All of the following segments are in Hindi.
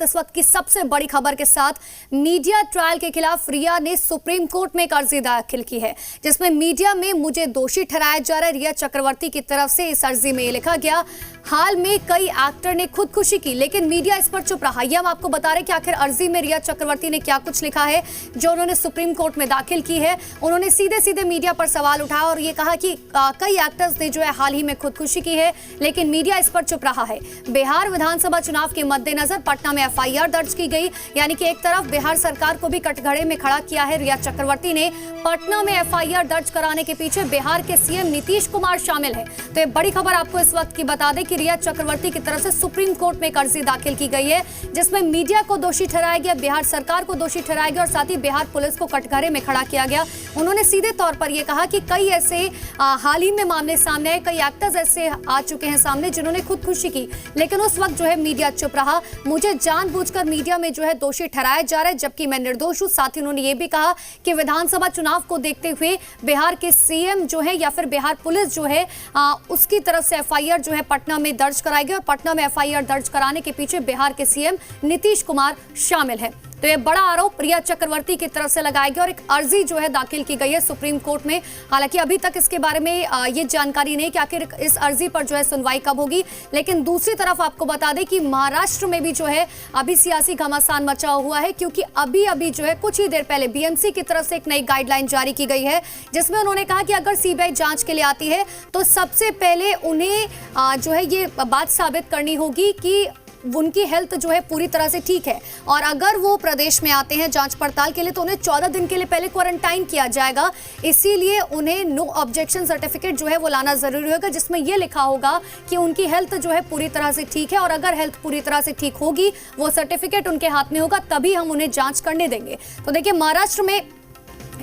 इस वक्त की सबसे बड़ी खबर के साथ मीडिया ट्रायल के खिलाफ रिया ने सुप्रीम कोर्ट में एक अर्जी दाखिल की है, जिसमें मीडिया में मुझे दोषी ठहराया जा रहा है। रिया चक्रवर्ती की तरफ से इस अर्जी में लिखा गया, हाल में कई एक्टर ने खुदकुशी की लेकिन मीडिया इस पर चुप रहा। ये हम आपको बता रहे हैं कि आखिर अर्जी में रिया चक्रवर्ती ने क्या कुछ लिखा है जो उन्होंने सुप्रीम कोर्ट में दाखिल की है। उन्होंने सीधे सीधे मीडिया पर सवाल उठाया और ये कहा कि कई एक्टर्स ने जो है हाल ही में खुदकुशी की है लेकिन मीडिया इस पर चुप रहा है। बिहार विधानसभा चुनाव के मद्देनजर पटना में एफआईआर दर्ज की गई, यानी कि एक तरफ बिहार सरकार को भी कटघरे में खड़ा किया है रिया चक्रवर्ती ने। पटना में एफआईआर दर्ज कराने के पीछे बिहार के सीएम नीतीश कुमार शामिल है। तो ये बड़ी खबर आपको इस वक्त की बता दें कि रिया चक्रवर्ती की तरफ से सुप्रीम कोर्ट में एक अर्जी दाखिल की गई है, जिसमें मीडिया को दोषी ठहराया गया, बिहार सरकार को दोषी ठहराया गया और साथ ही बिहार पुलिस को कटघरे में खड़ा किया गया। उन्होंने सीधे तौर पर यह कहा कि कई ऐसे हाल ही में मामले सामने आए, कई एक्टर्स ऐसे आ चुके हैं सामने जिन्होंने खुदकुशी की, लेकिन उस वक्त जो है मीडिया चुप रहा। मुझे जानबूझकर मीडिया में जो है दोषी ठहराया जा रहा है जबकि मैं निर्दोष हूं। साथ ही उन्होंने ये भी कहा कि विधानसभा चुनाव को देखते हुए बिहार के सीएम जो है या फिर बिहार पुलिस जो है उसकी तरफ से एफआईआर जो है पटना में दर्ज कराई गई और पटना में एफआईआर दर्ज कराने के पीछे बिहार के सीएम नीतीश कुमार शामिल है। तो ये बड़ा आरोप रिया चक्रवर्ती की तरफ से लगाया गया और एक अर्जी जो है दाखिल की गई है सुप्रीम कोर्ट में। हालांकि अभी तक इसके बारे में ये जानकारी नहीं कि आखिर इस अर्जी पर जो है सुनवाई कब होगी, लेकिन दूसरी तरफ आपको बता दें कि महाराष्ट्र में भी जो है अभी सियासी घमासान मचा हुआ है, क्योंकि अभी जो है कुछ ही देर पहले बीएमसी की तरफ से एक नई गाइडलाइन जारी की गई है, जिसमें उन्होंने कहा कि अगर सीबीआई जांच के लिए आती है तो सबसे पहले उन्हें जो है ये बात साबित करनी होगी कि उनकी हेल्थ जो है पूरी तरह से ठीक है, और अगर वो प्रदेश में आते हैं जांच पड़ताल के लिए तो उन्हें 14 दिन के लिए पहले क्वारंटाइन किया जाएगा। इसीलिए उन्हें नो ऑब्जेक्शन सर्टिफिकेट जो है वो लाना जरूरी होगा, जिसमें ये लिखा होगा कि उनकी हेल्थ जो है पूरी तरह से ठीक है, और अगर हेल्थ पूरी तरह से ठीक होगी, वो सर्टिफिकेट उनके हाथ में होगा, तभी हम उन्हें जांच करने देंगे। तो देखिए, महाराष्ट्र में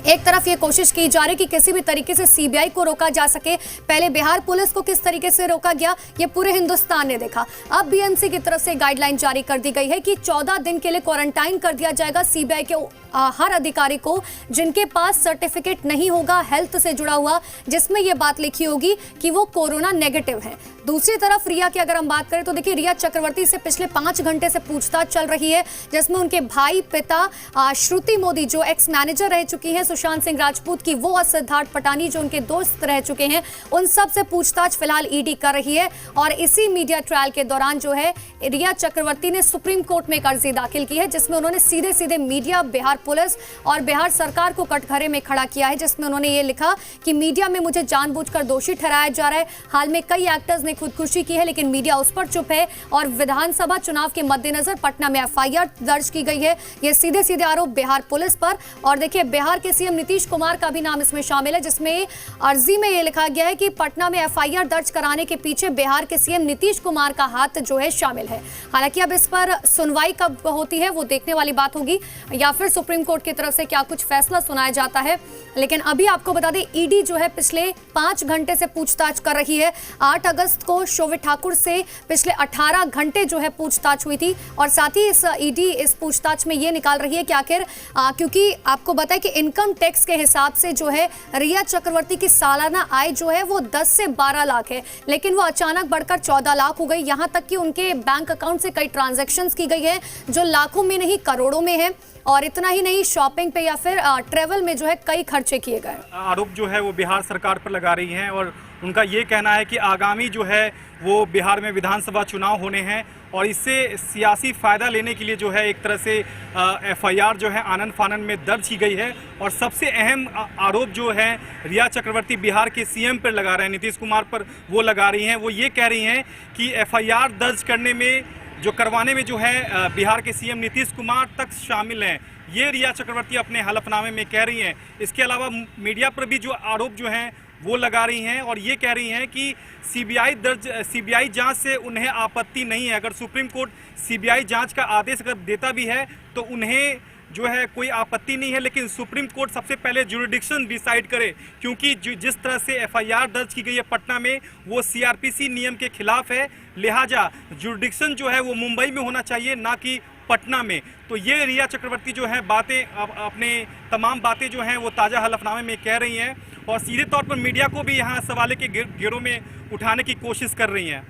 एक तरफ ये कोशिश की जा रही कि किसी भी तरीके से सीबीआई को रोका जा सके। पहले बिहार पुलिस को किस तरीके से रोका गया ये पूरे हिंदुस्तान ने देखा। अब बीएमसी की तरफ से गाइडलाइन जारी कर दी गई है कि 14 दिन के लिए क्वारंटाइन कर दिया जाएगा सीबीआई के हर अधिकारी को जिनके पास सर्टिफिकेट नहीं होगा हेल्थ से जुड़ा हुआ, जिसमें यह बात लिखी होगी कि वो कोरोना नेगेटिव है। दूसरी तरफ रिया की अगर हम बात करें तो देखिए, रिया चक्रवर्ती से पिछले 5 घंटे से पूछताछ चल रही है, जिसमें उनके भाई पिता श्रुति मोदी जो एक्स मैनेजर रह चुकी हैं सुशांत सिंह राजपूत की, वो और सिद्धार्थ पटानी जो उनके दोस्त रह चुके हैं, उन सब से पूछताछ फिलहाल ईडी कर रही है। और इसी मीडिया ट्रायल के दौरान जो है रिया चक्रवर्ती ने सुप्रीम कोर्ट में एक अर्जी दाखिल की है, जिसमें उन्होंने सीधे सीधे मीडिया, बिहार पुलिस और बिहार सरकार को कटघरे में खड़ा किया है, जिसमें उन्होंने ये लिखा कि मीडिया में मुझे जानबूझकर दोषी ठहराया जा रहा है। हाल में कई एक्टर्स ने खुदकुशी की है लेकिन मीडिया उस पर चुप है, और विधानसभा चुनाव के मद्देनजर पटना में एफआईआर दर्ज की गई है। ये सीधे सीधे आरोप बिहार पुलिस पर, और देखिए बिहार के सीएम नीतीश कुमार का भी नाम इसमें शामिल है, जिसमें अर्जी में यह लिखा गया है कि पटना में एफआईआर दर्ज कराने के पीछे बिहार के सीएम नीतीश कुमार का हाथ जो है शामिल है। हालांकि अब इस पर सुनवाई कब होती है वो देखने वाली बात होगी, या फिर सुप्रीम कोर्ट की तरफ से क्या कुछ फैसला सुनाया जाता है। लेकिन अभी आपको बता दें, ईडी जो है पिछले 5 घंटे से पूछताछ कर रही है। 8 अगस्त को शोभित ठाकुर से पिछले 18 घंटे जो है पूछताछ हुई थी, और साथ ही इस ईडी इस पूछताछ में ये निकाल रही है कि आखिर क्योंकि आपको बताया कि इनकम टैक्स के हिसाब से जो है रिया चक्रवर्ती की सालाना आय जो है वो 10 से 12 लाख है, लेकिन वो अचानक बढ़कर 14 लाख हो गई। यहाँ तक कि उनके बैंक अकाउंट से कई ट्रांजैक्शंस की गई है जो लाखों में नहीं करोड़ों में है, और इतना ही नहीं, शॉपिंग पे या फिर ट्रेवल में जो है कई खर्चे किए गए। आरोप जो है वो बिहार सरकार पर लगा रही हैं, और उनका ये कहना है कि आगामी जो है वो बिहार में विधानसभा चुनाव होने हैं, और इससे सियासी फ़ायदा लेने के लिए जो है एक तरह से एफआईआर जो है आनन फानन में दर्ज की गई है। और सबसे अहम आरोप जो है रिया चक्रवर्ती बिहार के सीएम पर लगा रहे हैं, नीतीश कुमार पर वो लगा रही हैं। वो ये कह रही हैं कि एफआईआर दर्ज करने में जो करवाने में जो है बिहार के सीएम नीतीश कुमार तक शामिल हैं, ये रिया चक्रवर्ती अपने हलफनामे में कह रही हैं। इसके अलावा मीडिया पर भी जो आरोप जो हैं वो लगा रही हैं, और ये कह रही हैं कि सीबीआई जांच से उन्हें आपत्ति नहीं है। अगर सुप्रीम कोर्ट सीबीआई जांच का आदेश अगर देता भी है तो उन्हें जो है कोई आपत्ति नहीं है, लेकिन सुप्रीम कोर्ट सबसे पहले जुरिडिक्शन डिसाइड करे, क्योंकि जिस तरह से एफआईआर दर्ज की गई है पटना में वो सीआरपीसी नियम के खिलाफ है। लिहाजा जुरिडिक्शन जो है वो मुंबई में होना चाहिए, ना कि पटना में। तो ये रिया चक्रवर्ती जो है बातें अपने तमाम बातें जो हैं वो ताज़ा हलफनामे में कह रही हैं, और सीधे तौर पर मीडिया को भी यहाँ सवाल के घेरों में उठाने की कोशिश कर रही हैं।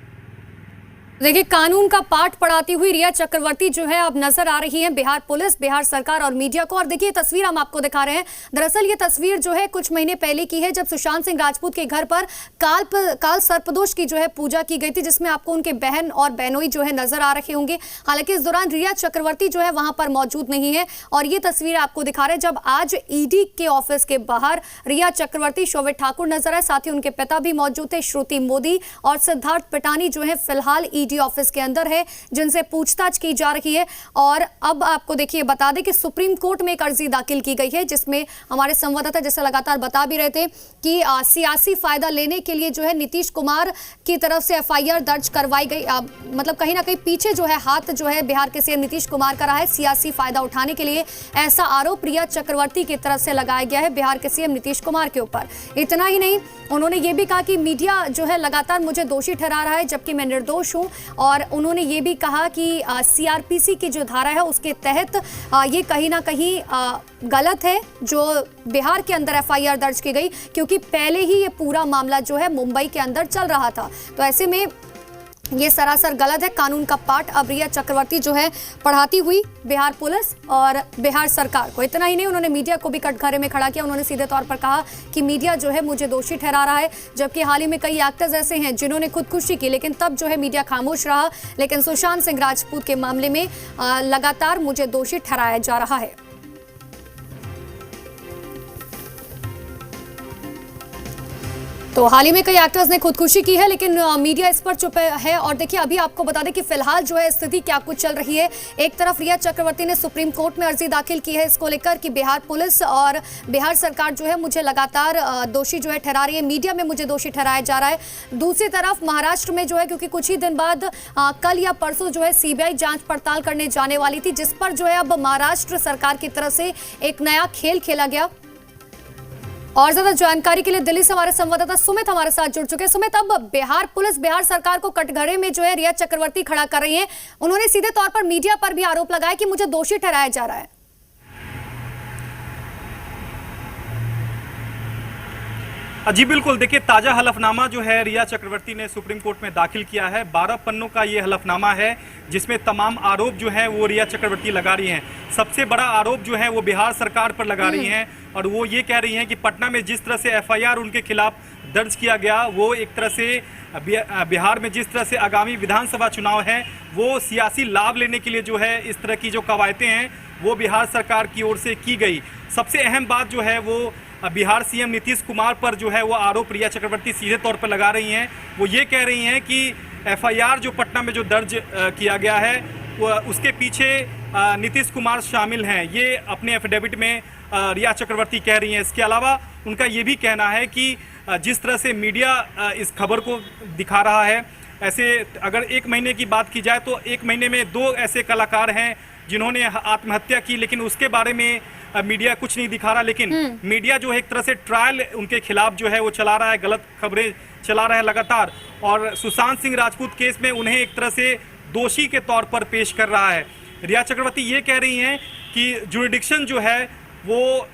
देखिए, कानून का पाठ पढ़ाती हुई रिया चक्रवर्ती जो है अब नजर आ रही है बिहार पुलिस, बिहार सरकार और मीडिया को। और देखिए तस्वीर हम आपको दिखा रहे हैं। दरअसल ये तस्वीर जो है कुछ महीने पहले की है, जब सुशांत सिंह राजपूत के घर पर काल सर्पदोष की जो है पूजा की गई थी, जिसमें आपको उनके बहन और बहनोई जो है नजर आ रहे होंगे। हालांकि इस दौरान रिया चक्रवर्ती जो है वहां पर मौजूद नहीं है। और ये तस्वीर आपको दिखा रहे हैं जब आज ईडी के ऑफिस के बाहर रिया चक्रवर्ती, शोभित ठाकुर नजर आए, साथ ही उनके पिता भी मौजूद थे, श्रुति मोदी और सिद्धार्थ पिटानी जो है फिलहाल ईडी ऑफिस के अंदर है, जिनसे पूछताछ की जा रही है। और अब आपको देखिए बता दें कि सुप्रीम कोर्ट में एक अर्जी दाखिल की गई है, जिसमें हमारे संवाददाता जैसे लगातार बता भी रहे थे कि सियासी फायदा लेने के लिए जो है नीतीश कुमार की तरफ से एफआईआर दर्ज करवाई गई। मतलब कहीं ना कहीं पीछे जो है हाथ जो है बिहार के सीएम नीतीश कुमार का रहा है सियासी फायदा उठाने के लिए, ऐसा आरोप रिया चक्रवर्ती की तरफ से लगाया गया है बिहार के सीएम नीतीश कुमार के ऊपर। इतना ही नहीं, उन्होंने ये भी कहा कि मीडिया जो है लगातार मुझे दोषी ठहरा रहा है, जबकि मैं निर्दोष हूं। और उन्होंने ये भी कहा कि सीआरपीसी की जो धारा है उसके तहत ये कहीं ना कहीं गलत है जो बिहार के अंदर एफआईआर दर्ज की गई, क्योंकि पहले ही ये पूरा मामला जो है मुंबई के अंदर चल रहा था। तो ऐसे में ये सरासर गलत है। कानून का पाठ अब रिया चक्रवर्ती जो है पढ़ाती हुई बिहार पुलिस और बिहार सरकार को। इतना ही नहीं, उन्होंने मीडिया को भी कटघरे में खड़ा किया। उन्होंने सीधे तौर पर कहा कि मीडिया जो है मुझे दोषी ठहरा रहा है, जबकि हाल ही में कई एक्टर्स ऐसे हैं जिन्होंने खुदकुशी की, लेकिन तब जो है मीडिया खामोश रहा। लेकिन सुशांत सिंह राजपूत के मामले में लगातार मुझे दोषी ठहराया जा रहा है। तो हाल ही में कई एक्टर्स ने खुदकुशी की है, लेकिन मीडिया इस पर चुप है। और देखिए अभी आपको बता दें कि फिलहाल जो है स्थिति क्या कुछ चल रही है। एक तरफ रिया चक्रवर्ती ने सुप्रीम कोर्ट में अर्जी दाखिल की है इसको लेकर कि बिहार पुलिस और बिहार सरकार जो है मुझे लगातार दोषी जो है ठहरा रही है, मीडिया में मुझे दोषी ठहराया जा रहा है। दूसरी तरफ महाराष्ट्र में जो है, क्योंकि कुछ ही दिन बाद कल या परसों जो है सीबीआई जांच पड़ताल करने जाने वाली थी, जिस पर जो है अब महाराष्ट्र सरकार की तरफ से एक नया खेल खेला गया। और ज्यादा जानकारी के लिए दिल्ली से हमारे संवाददाता सुमित हमारे साथ जुड़ चुके हैं। सुमित, अब बिहार पुलिस बिहार सरकार को कटघरे में जो है रिया चक्रवर्ती खड़ा कर रही है। उन्होंने सीधे तौर पर मीडिया पर भी आरोप लगाया कि मुझे दोषी ठहराया जा रहा है। जी बिल्कुल, देखिए ताज़ा हलफनामा जो है रिया चक्रवर्ती ने सुप्रीम कोर्ट में दाखिल किया है। 12 पन्नों का ये हलफनामा है, जिसमें तमाम आरोप जो है वो रिया चक्रवर्ती लगा रही हैं। सबसे बड़ा आरोप जो है वो बिहार सरकार पर लगा रही हैं, और वो ये कह रही हैं कि पटना में जिस तरह से एफआईआर उनके खिलाफ दर्ज किया गया, वो एक तरह से बिहार में जिस तरह से आगामी विधानसभा चुनाव है वो सियासी लाभ लेने के लिए जो है इस तरह की जो कवायतें हैं वो बिहार सरकार की ओर से की गई। सबसे अहम बात जो है वो बिहार सीएम नीतीश कुमार पर जो है वो आरोप रिया चक्रवर्ती सीधे तौर पर लगा रही हैं। वो ये कह रही हैं कि एफआईआर जो पटना में जो दर्ज किया गया है वो उसके पीछे नीतीश कुमार शामिल हैं, ये अपने एफिडेविट में रिया चक्रवर्ती कह रही हैं। इसके अलावा उनका ये भी कहना है कि जिस तरह से मीडिया इस खबर को दिखा रहा है, ऐसे अगर एक महीने की बात की जाए तो एक महीने में 2 ऐसे कलाकार हैं जिन्होंने आत्महत्या की, लेकिन उसके बारे में मीडिया कुछ नहीं दिखा रहा। लेकिन मीडिया जो है एक तरह से ट्रायल उनके खिलाफ जो है वो चला रहा है, गलत खबरें चला रहा है लगातार, और सुशांत सिंह राजपूत केस में उन्हें एक तरह से दोषी के तौर पर पेश कर रहा है। रिया चक्रवर्ती ये कह रही हैं कि जुरिडिक्शन जो है वो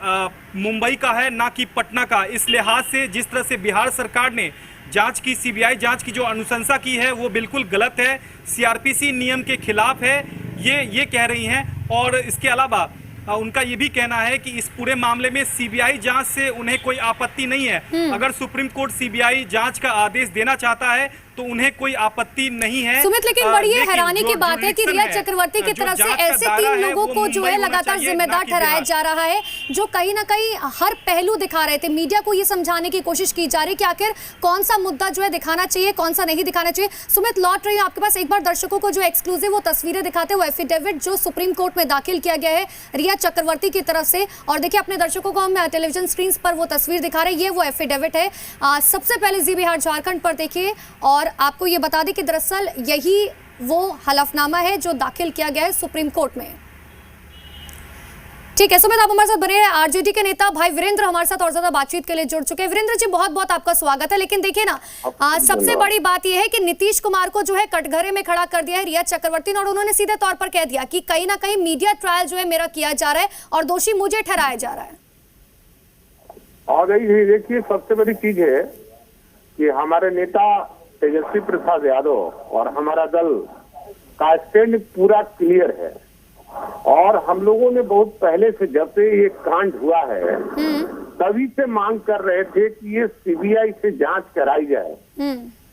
मुंबई का है, ना कि पटना का। इस लिहाज से जिस तरह से बिहार सरकार ने जांच की, सीबीआई जांच की जो अनुशंसा की है वो बिल्कुल गलत है, सीआरपीसी नियम के खिलाफ है, ये कह रही हैं। और इसके अलावा उनका ये भी कहना है कि इस पूरे मामले में सीबीआई जांच से उन्हें कोई आपत्ति नहीं है। अगर सुप्रीम कोर्ट सीबीआई जांच का आदेश देना चाहता है तो उन्हें कोई आपत्ति नहीं है। सुमित, लेकिन बड़ी हैरानी की बात है कि रिया चक्रवर्ती की तरफ से ऐसे 3 लोगों को जो है लगातार जिम्मेदार ठहराया जा रहा है, जो कहीं ना कहीं हर पहलू दिखा रहे थे। मीडिया को ये समझाने की कोशिश की जा रही कि आखिर कौन सा मुद्दा जो है दिखाना चाहिए, कौन सा नहीं दिखाना चाहिए। सुमित, लौट रही हूं आपके पास। एक बार दर्शकों को जो एक्सक्लूसिव वो तस्वीरें दिखाते हुए एफिडेविट जो सुप्रीम कोर्ट में दाखिल किया गया है रिया चक्रवर्ती की तरफ से, और देखिए अपने दर्शकों को हम टेलीविजन स्क्रीन पर वो तस्वीर दिखा रहे हैं, ये वो एफिडेविट है। सबसे पहले जी बिहार झारखंड पर देखिए, और आपको ये बता दें कि दरअसल यही वो हलफनामा है जो दाखिल किया गया है सुप्रीम कोर्ट में। ठीक है सुमित, आप हमारे साथ बने हैं। आरजेडी के नेता भाई वीरेंद्र हमारे साथ और ज्यादा बातचीत के लिए जुड़ चुके हैं। वीरेंद्र जी, बहुत बहुत आपका स्वागत है। लेकिन देखिए ना, सबसे बड़ी बात यह है कि नीतीश कुमार को जो है कटघरे में खड़ा कर दिया है रिया चक्रवर्ती ने, और उन्होंने सीधे तौर पर कह दिया कि कहीं ना कहीं मीडिया ट्रायल जो है मेरा किया जा रहा है और दोषी मुझे ठहराया जा रहा है। और देखिए सबसे बड़ी चीज है कि हमारे नेता तेजस्वी प्रसाद यादव और हमारा दल का स्टैंड पूरा क्लियर है। और हम लोगों ने बहुत पहले से, जब से ये कांड हुआ है, तभी से मांग कर रहे थे कि ये सीबीआई से जांच कराई जाए।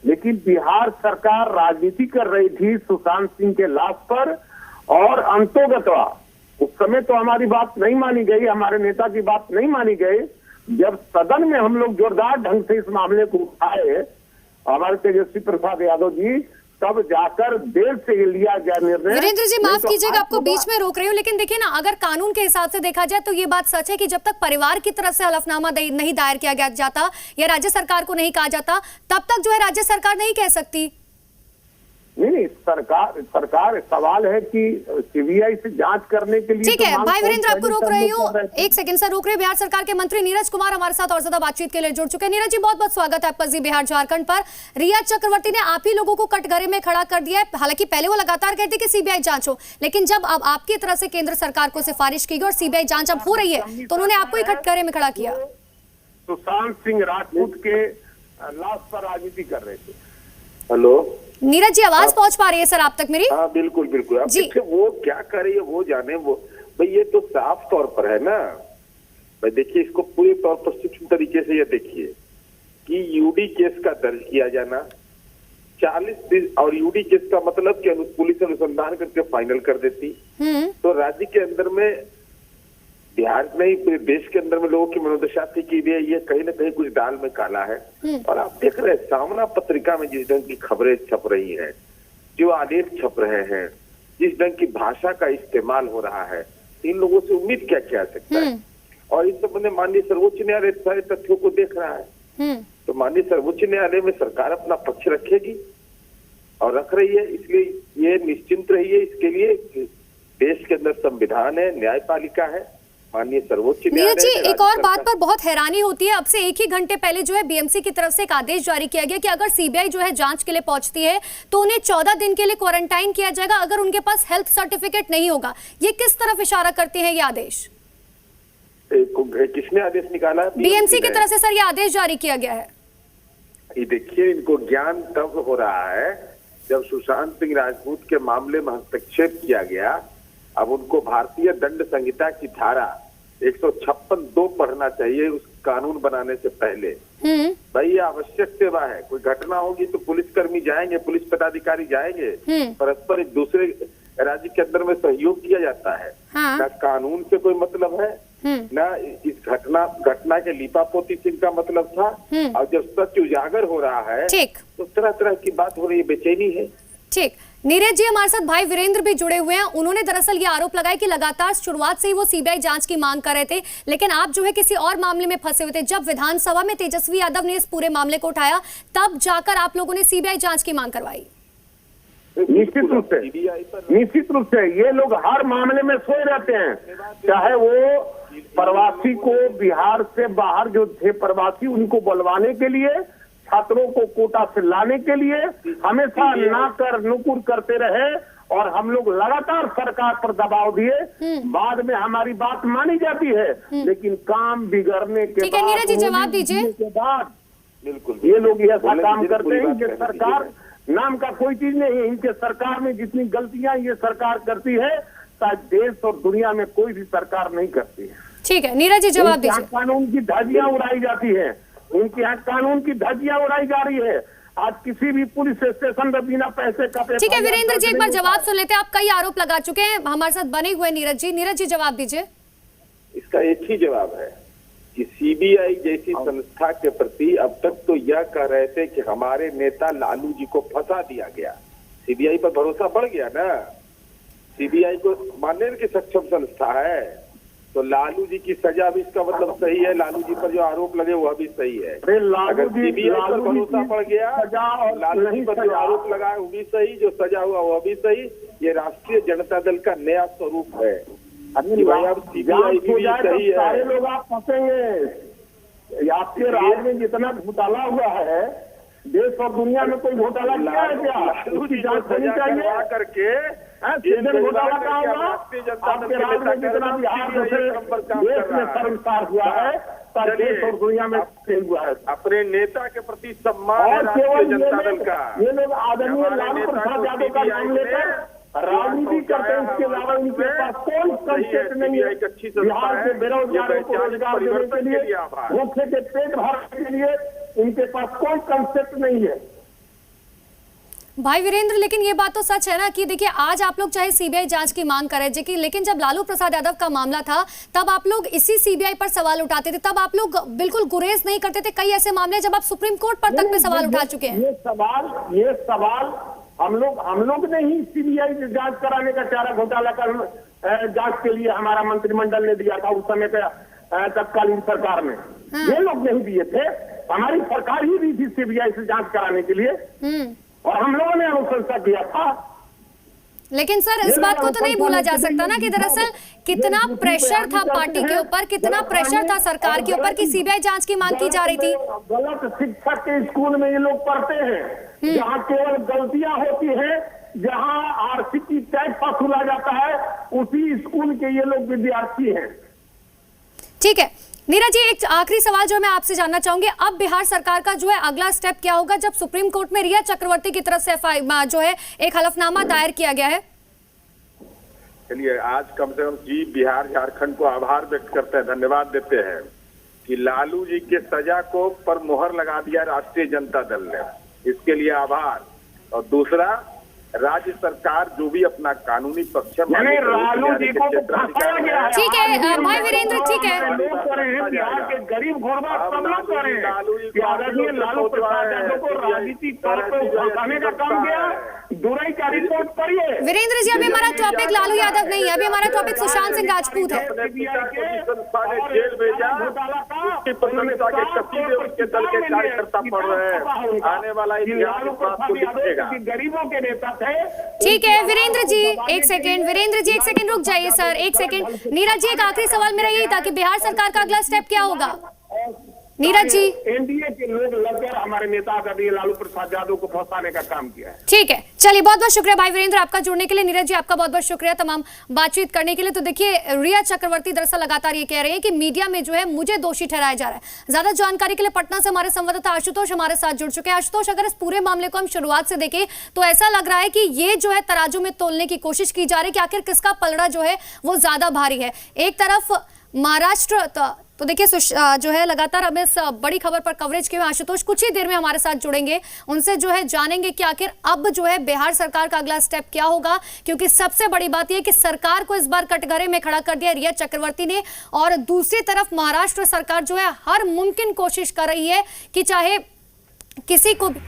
लेकिन बिहार सरकार राजनीति कर रही थी सुशांत सिंह के लाश पर, और अंतोगतवा उस समय तो हमारी बात नहीं मानी गई, हमारे नेता की बात नहीं मानी गई। जब सदन में हम लोग जोरदार ढंग से इस मामले को उठाए, हमारे तेजस्वी प्रसाद यादव जी, तब जाकर देर से लिया गया निर्णय। वीरेंद्र जी माफ तो कीजिएगा, आपको बीच में रोक रही हूँ, लेकिन देखिए ना, अगर कानून के हिसाब से देखा जाए तो ये बात सच है कि जब तक परिवार की तरफ से हलफनामा नहीं दायर किया जाता या राज्य सरकार को नहीं कहा जाता, तब तक जो है राज्य सरकार नहीं कह सकती। नहीं, सरकार सवाल है कि सीबीआई से जांच करने के लिए। ठीक है भाई वीरेंद्र, आपको रोक रही हूँ, एक सेकंड सर रोक रहे हैं। बिहार सरकार के मंत्री नीरज कुमार हमारे साथ और ज्यादा बातचीत के लिए जुड़ चुके हैं। नीरज जी बहुत बहुत स्वागत है आपका जी बिहार झारखंड पर। रिया चक्रवर्ती ने आप ही लोगों को कटघरे में खड़ा कर दिया है। हालांकि पहले वो लगातार कहते कि सीबीआई जांच हो, लेकिन जब अब आपकी तरफ से केंद्र सरकार को सिफारिश की गई और सीबीआई जांच अब हो रही है, तो उन्होंने आपको ही कटघरे में खड़ा किया। सुशांत सिंह राजपूत के लाश पर राजनीति कर रहे थे। हेलो नीरज जी, आवाज पहुंच पा रही है सर आप तक मेरी? हाँ बिल्कुल बिल्कुल। अब देखिए वो क्या कर रही है वो जाने, वो भाई ये तो साफ तौर पर है ना भाई। देखिए इसको पूरे तौर पर सूक्ष्म तरीके से ये देखिए कि यूडी केस का दर्ज किया जाना 40 दिन, और यूडी केस का मतलब कि पुलिस अनुसंधान करके फाइनल कर देती, तो राज्य के अंदर में, बिहार में ही पूरे देश के अंदर में लोगों की मनोदशा थी कि ये कहीं ना कहीं कुछ दाल में काला है। और आप देख रहे हैं सामना पत्रिका में जिस ढंग की खबरें छप रही हैं, जो आलेख छप रहे हैं, जिस ढंग की भाषा का इस्तेमाल हो रहा है, इन लोगों से उम्मीद क्या किया सकता है। और इस संबंध में माननीय सर्वोच्च न्यायालय सारे तथ्यों को देख रहा है, तो माननीय सर्वोच्च न्यायालय में सरकार अपना पक्ष रखेगी और रख रही है। इसलिए ये निश्चिंत रहिए, इसके लिए देश के अंदर संविधान है, न्यायपालिका है, माननीय सर्वोच्च न्यायालय। नीरज जी, एक और बात पर बहुत हैरानी होती है। अब से एक ही घंटे पहले जो है बीएमसी की तरफ से एक आदेश जारी किया गया कि अगर सीबीआई जो है जांच के लिए पहुंचती है तो उन्हें 14 दिन के लिए क्वारंटाइन किया जाएगा अगर उनके पास हेल्थ सर्टिफिकेट नहीं होगा। ये किस तरफ इशारा करते हैं ये आदेश? किसने आदेश निकाला? बीएमसी की तरफ से सर ये आदेश जारी किया गया है। ये देखिए, इनको ज्ञान तब हो रहा है जब सुशांत सिंह राजपूत के मामले में हस्तक्षेप किया गया। अब उनको भारतीय दंड संहिता की धारा 156(2) पढ़ना चाहिए उस कानून बनाने से पहले। भाई ये आवश्यक सेवा है, कोई घटना होगी तो पुलिसकर्मी जाएंगे, पुलिस पदाधिकारी जाएंगे, परस्पर एक दूसरे राज्य के अंदर में सहयोग किया जाता है। ना कानून से कोई मतलब है, ना इस घटना के लिपापोती से इनका मतलब था। और जब सत्य उजागर हो रहा है तो तरह तरह की बात हो रही है, बेचैनी है। ठीक, नीरज जी हमारे साथ भाई वीरेंद्र भी जुड़े हुए हैं। उन्होंने दरअसल ये आरोप लगाया कि लगातार शुरुआत से ही वो सीबीआई जांच की मांग कर रहे थे, लेकिन आप जो है किसी और मामले में फंसे हुए थे। जब विधानसभा में तेजस्वी यादव ने इस पूरे मामले को उठाया, तब जाकर आप लोगों ने सीबीआई जांच की मांग करवाई। निश्चित रूप से ये लोग हर मामले में सोए रहते हैं, चाहे वो प्रवासी को बिहार से बाहर जो थे प्रवासी, उनको बुलवाने के लिए, छात्रों को कोटा से लाने के लिए हमेशा ना कर नुकुर करते रहे। और हम लोग लगातार सरकार पर दबाव दिए, बाद में हमारी बात मानी जाती है, लेकिन काम बिगड़ने के बाद, नीरज जी जवाब दीजिए, के बाद बिल्कुल ये लोग ऐसा काम करते हैं। इनके सरकार नाम का कोई चीज नहीं है, इनके सरकार में जितनी गलतियां ये सरकार करती है शायद देश और दुनिया में कोई भी सरकार नहीं करती है। ठीक है नीरज जी जवाब दीजिए। कानून की धज्जियां उड़ाई जाती है, उनके यहाँ कानून की धज्जियां उड़ाई जा रही है। आज किसी भी पुलिस स्टेशन में बिना पैसे का। ठीक है वीरेंद्र जी, एक बार जवाब सुन लेते हैं। आप कई आरोप लगा चुके हैं, हमारे साथ बने हुए नीरज जी जवाब दीजिए। इसका एक ही जवाब है कि सीबीआई जैसी संस्था के प्रति अब तक तो यह कह रहे थे कि हमारे नेता लालू जी को फंसा दिया गया। सीबीआई पर भरोसा बढ़ गया ना, सीबीआई को मानने की सक्षम संस्था है, तो लालू जी की सजा भी इसका मतलब सही है, लालू जी पर जो आरोप लगे वह भी सही है। अगर सीबीआई पर भरोसा पड़ गया, लालू जी पर जो आरोप लगा है वो भी सही, जो सजा हुआ वह भी सही। ये राष्ट्रीय जनता दल का नया स्वरूप है। भाई अब सीबीआई भी सही है, सारे लोग आप फंसेंगे। आपके राज्य में जितना घोटाला हुआ है, देश और दुनिया में कोई घोटाला किया है क्या? उसकी जांच होनी चाहिए करके। घोटाला का होगा आपके राज्य में जितना बिहार जैसे देश में शर्मसार हुआ है, बक्सर केस और दुनिया में हुआ है। अपने नेता के प्रति सम्मान है और राष्ट्रीय केवल जनता दल का। ये लोग आदरणीय लालू प्रसाद यादव का नाम लेकर राजनीति करते हैं, इसके अलावा इनके पास कोई कंसेप्ट नहीं है। बिहार के बेरोजगारों को रोजगार देने के लिए, भूखे के पेट भरने के लिए इनके पास कोई कंसेप्ट नहीं है। भाई वीरेंद्र, लेकिन ये बात तो सच है ना कि देखिए आज आप लोग चाहे सीबीआई जांच की मांग करें, लेकिन जब लालू प्रसाद यादव का मामला था तब आप लोग इसी सीबीआई पर सवाल उठाते थे, तब आप लोग बिल्कुल गुरेज नहीं करते थे। कई ऐसे मामले जब आप सुप्रीम कोर्ट पर तक में सवाल उठा चुके हैं। ये सवाल हम लोग ने ही सीबीआई से जांच कराने का चारा घोटाला कर जांच के लिए हमारा मंत्रिमंडल ने दिया था उस समय पे तत्कालीन सरकार में। ये लोग नहीं दिए थे, हमारी सरकार ही दी थी सीबीआई से जांच कराने के लिए और हम लोगों ने अनुशंसा किया था। लेकिन सर इस बात को तो नहीं भूला जा सकता ना कि दरअसल कितना प्रेशर था पार्टी के ऊपर, कितना प्रेशर था सरकार के ऊपर कि सीबीआई जांच की मांग की जा रही थी। गलत शिक्षक के स्कूल में ये लोग पढ़ते हैं, जहाँ केवल गलतियां होती है, जहाँ आरसीपी टैक्स वसूला जाता है, उसी स्कूल के ये लोग विद्यार्थी हैं। ठीक है नीरज जी, एक आखिरी सवाल जो मैं आपसे जानना चाहूंगी, अब बिहार सरकार का जो है अगला स्टेप क्या होगा जब सुप्रीम कोर्ट में रिया चक्रवर्ती की तरफ से जो है एक हलफनामा दायर किया गया है? चलिए आज कम से कम जी बिहार झारखंड को आभार व्यक्त करते हैं, धन्यवाद देते हैं कि लालू जी के सजा को पर मोहर लगा दिया राष्ट्रीय जनता दल ने, इसके लिए आभार। और दूसरा, राज्य सरकार जो भी अपना कानूनी पक्ष नहीं, लालू जी को फंसाया गया है। ठीक है भाई वीरेंद्र, ठीक है। बिहार के गरीब घोरबा सब लोग कर रहे हैं। आदरणीय लालू प्रसाद यादव को राजनीतिक तौर पर फंसाने का काम किया। दुरई का रिपोर्ट पढ़िए। वीरेंद्र जी, अभी हमारा टॉपिक लालू यादव नहीं है, अभी हमारा टॉपिक सुशांत सिंह राजपूत है। जेल भेजा, उसकी प्रशंसा के कसीदे उसके दल के कार्यकर्ता पढ़ रहे हैं। आने वाला इतिहास आपको दिखेगा। गरीबों के नेता थे। ठीक है वीरेंद्र जी, एक सेकंड, वीरेंद्र जी एक सेकंड रुक जाइए सर, एक सेकंड। नीरज जी, एक आखिरी सवाल मेरा यही था कि बिहार सरकार का अगला स्टेप क्या होगा? नीरज जी, एनडीए के लोग लगकर हमारे नेता आदरणीय लालू प्रसाद यादव को फंसाने का काम किया है। ठीक है, चलिए बहुत बहुत शुक्रिया भाई वीरेंद्र आपका जुड़ने के लिए। नीरज जी आपका बहुत बहुत शुक्रिया तमाम बातचीत करने के लिए। तो देखिए रिया चक्रवर्ती दरअसल लगातार ये कह रहे हैं कि मीडिया में जो है मुझे दोषी ठहराया जा रहा है। ज्यादा जानकारी के लिए पटना से हमारे संवाददाता आशुतोष हमारे साथ जुड़ चुके हैं। आशुतोष, अगर इस पूरे मामले को हम शुरुआत से देखें तो ऐसा लग रहा है कि ये जो है तराजू में तोलने की कोशिश की जा रही है कि आखिर किसका पलड़ा जो है वो ज्यादा भारी है। एक तरफ महाराष्ट्र तो देखिए जो है लगातार हम इस बड़ी खबर पर कवरेज के हुए आशुतोष कुछ ही देर में हमारे साथ जुड़ेंगे, उनसे जो है जानेंगे कि आखिर अब जो है बिहार सरकार का अगला स्टेप क्या होगा, क्योंकि सबसे बड़ी बात यह कि सरकार को इस बार कटघरे में खड़ा कर दिया रिया चक्रवर्ती ने, और दूसरी तरफ महाराष्ट्र सरकार जो है हर मुमकिन कोशिश कर रही है कि चाहे किसी को भी।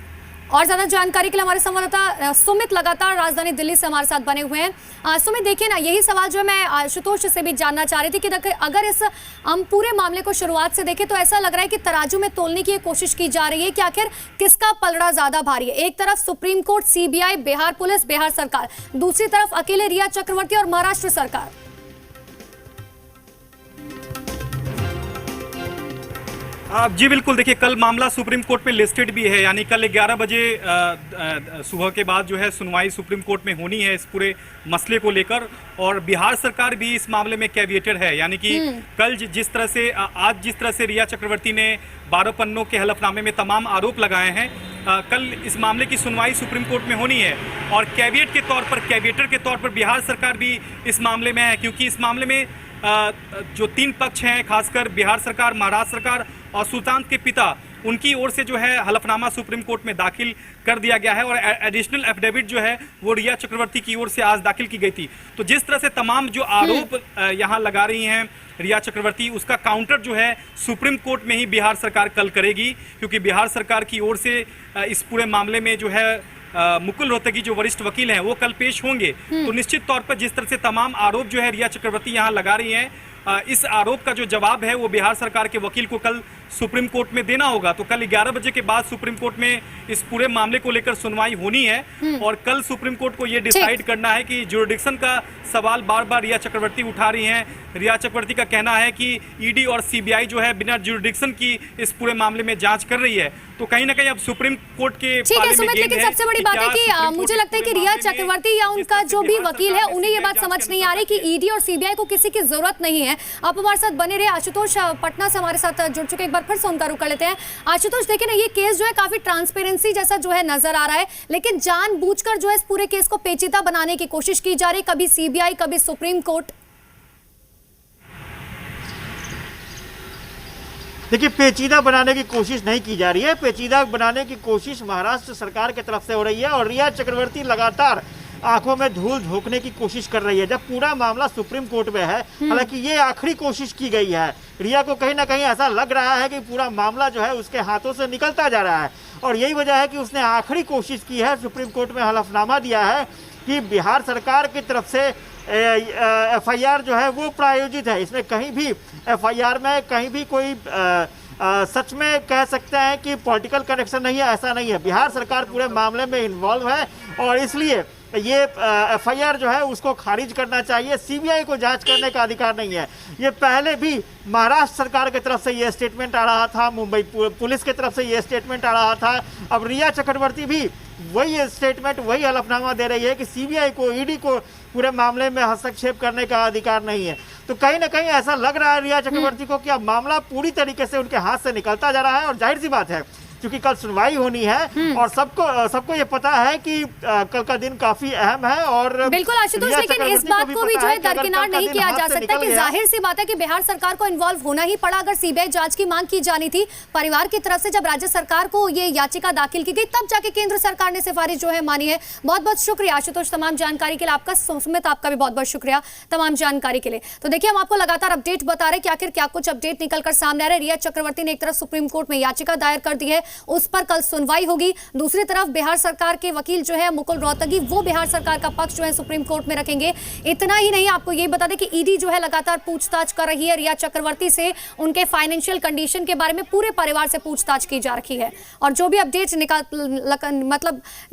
और ज्यादा जानकारी के लिए हमारे संवाददाता सुमित लगातार राजधानी दिल्ली से हमारे साथ बने हुए हैं। सुमित, देखिए ना, यही सवाल जो है मैं आशुतोष से भी जानना चाह रही थी कि अगर इस हम पूरे मामले को शुरुआत से देखें तो ऐसा लग रहा है कि तराजू में तोलने की कोशिश की जा रही है कि आखिर किसका पलड़ा ज्यादा भारी है। एक तरफ supreme court, CBI, Bihar police, Bihar सरकार, दूसरी तरफ अकेले रिया चक्रवर्ती और महाराष्ट्र सरकार। जी बिल्कुल, देखिए कल मामला सुप्रीम कोर्ट में लिस्टेड भी है, यानी कल 11 बजे सुबह के बाद जो है सुनवाई सुप्रीम कोर्ट में होनी है इस पूरे मसले को लेकर। और बिहार सरकार भी इस मामले में कैविएटेड है, यानी कि कल जिस तरह से आज जिस तरह से रिया चक्रवर्ती ने 12 पन्नों के हलफनामे में तमाम आरोप लगाए हैं, कल इस मामले की सुनवाई सुप्रीम कोर्ट में होनी है। और कैविएट के तौर पर, कैविएटर के तौर पर बिहार सरकार भी इस मामले में है, क्योंकि इस मामले में जो 3 पक्ष हैं, खासकर बिहार सरकार, महाराष्ट्र सरकार और सुशांत के पिता, उनकी ओर से जो है हलफनामा सुप्रीम कोर्ट में दाखिल कर दिया गया है और एडिशनल एफिडेविट जो है वो रिया चक्रवर्ती की ओर से आज दाखिल की गई थी। तो जिस तरह से तमाम जो आरोप यहाँ लगा रही हैं रिया चक्रवर्ती, उसका काउंटर जो है सुप्रीम कोर्ट में ही बिहार सरकार कल करेगी, क्योंकि बिहार सरकार की ओर से इस पूरे मामले में जो है मुकुल रोहतगी जो वरिष्ठ वकील हैं वो कल पेश होंगे। तो निश्चित तौर पर जिस तरह से तमाम आरोप जो है रिया चक्रवर्ती यहाँ लगा रही हैं, इस आरोप का जो जवाब है वो बिहार सरकार के वकील को कल सुप्रीम कोर्ट में देना होगा। तो कल 11 बजे के बाद सुप्रीम कोर्ट में इस पूरे मामले को लेकर सुनवाई होनी है और कल सुप्रीम कोर्ट को ये डिसाइड करना है कि जुरिडिक्शन का सवाल बार बार रिया चक्रवर्ती उठा रही हैं। रिया चक्रवर्ती का कहना है कि ईडी और सीबीआई जो है बिना जुरिडिक्शन की इस पूरे मामले में जांच कर रही है। तो कहीं ना कहीं अब सुप्रीम कोर्ट के पाले में गेंद है। लेकिन सबसे बड़ी बात है कि मुझे लगता है कि रिया चक्रवर्ती या उनका जो भी वकील है उन्हें ये बात समझ नहीं आ रही कि ईडी और सीबीआई को किसी की जरूरत नहीं है। हैं। आप हमारे साथ बने रहे। आशुतोष पटना से हमारे साथ जुड़ चुके, एक बार फिर से उनका रुख कर लेते हैं। आशुतोष, देखिए ना, ये केस जो है काफी ट्रांसपेरेंसी जैसा जो है नजर आ रहा है, लेकिन जानबूझकर जो है इस पूरे केस को पेचीदा बनाने की कोशिश की जा रही, कभी सीबीआई कभी सुप्रीम कोर्ट। देखिए, पेचीदा बनाने की कोशिश नहीं की जा रही है, पेचीदा बनाने की कोशिश महाराष्ट्र सरकार की तरफ से हो रही है और रिया चक्रवर्ती लगातार आंखों में धूल झोंकने की कोशिश कर रही है। जब पूरा मामला सुप्रीम कोर्ट में है, हालांकि ये आखिरी कोशिश की गई है, रिया को कहीं ना कहीं ऐसा लग रहा है कि पूरा मामला जो है उसके हाथों से निकलता जा रहा है और यही वजह है कि उसने आखिरी कोशिश की है, सुप्रीम कोर्ट में हलफनामा दिया है कि बिहार सरकार की तरफ से एफआईआर जो है वो प्रायोजित है। इसमें कहीं भी एफआईआर में कहीं भी कोई सच में कह सकते हैं कि पॉलिटिकल कनेक्शन नहीं है, ऐसा नहीं है। बिहार सरकार पूरे मामले में इन्वॉल्व है और इसलिए ये एफआईआर जो है उसको खारिज करना चाहिए। सीबीआई को जांच करने का अधिकार नहीं है। ये पहले भी महाराष्ट्र सरकार की तरफ से ये स्टेटमेंट आ रहा था, मुंबई पुलिस की तरफ से ये स्टेटमेंट आ रहा था। अब रिया चक्रवर्ती भी वही स्टेटमेंट, वही हलफनामा दे रही है कि सीबीआई को, ईडी को पूरे मामले में हस्तक्षेप करने का अधिकार नहीं है। तो कहीं ना कहीं ऐसा लग रहा है रिया चक्रवर्ती को कि अब मामला पूरी तरीके से उनके हाथ से निकलता जा रहा है और जाहिर सी बात है क्योंकि कल सुनवाई होनी है और सबको ये पता है कि कल का दिन काफी अहम है। और बिल्कुल आशुतोष, लेकिन इस बात को भी जो है दरकिनार नहीं किया जा सकता कि जाहिर सी बात है कि बिहार सरकार को इन्वॉल्व होना ही पड़ा। अगर सीबीआई जांच की मांग की जानी थी परिवार की तरफ से, जब राज्य सरकार को ये याचिका दाखिल की गई तब जाके केंद्र सरकार ने सिफारिश जो है मानी है। बहुत बहुत शुक्रिया आशुतोष तमाम जानकारी के लिए। आपका सुमित, आपका भी बहुत बहुत शुक्रिया तमाम जानकारी के लिए। तो देखिए, हम आपको लगातार अपडेट बता रहे कि आखिर क्या कुछ अपडेट निकलकर सामने आ रहा है। रिया चक्रवर्ती ने एक तरफ सुप्रीम कोर्ट में याचिका दायर कर दी है, उस पर कल सुनवाई होगी। दूसरी तरफ बिहार सरकार के वकील जो है मुकुल रोहतगी, वो बिहार सरकार का पक्ष जो है सुप्रीम कोर्ट में रखेंगे। इतना ही नहीं, आपको ये बता दें कि ईडी जो है लगातार पूछताछ कर रही है रिया चक्रवर्ती से, उनके फाइनेंशियल कंडीशन के बारे में पूरे परिवार से पूछताछ की जा रही है और जो भी अपडेट मतलब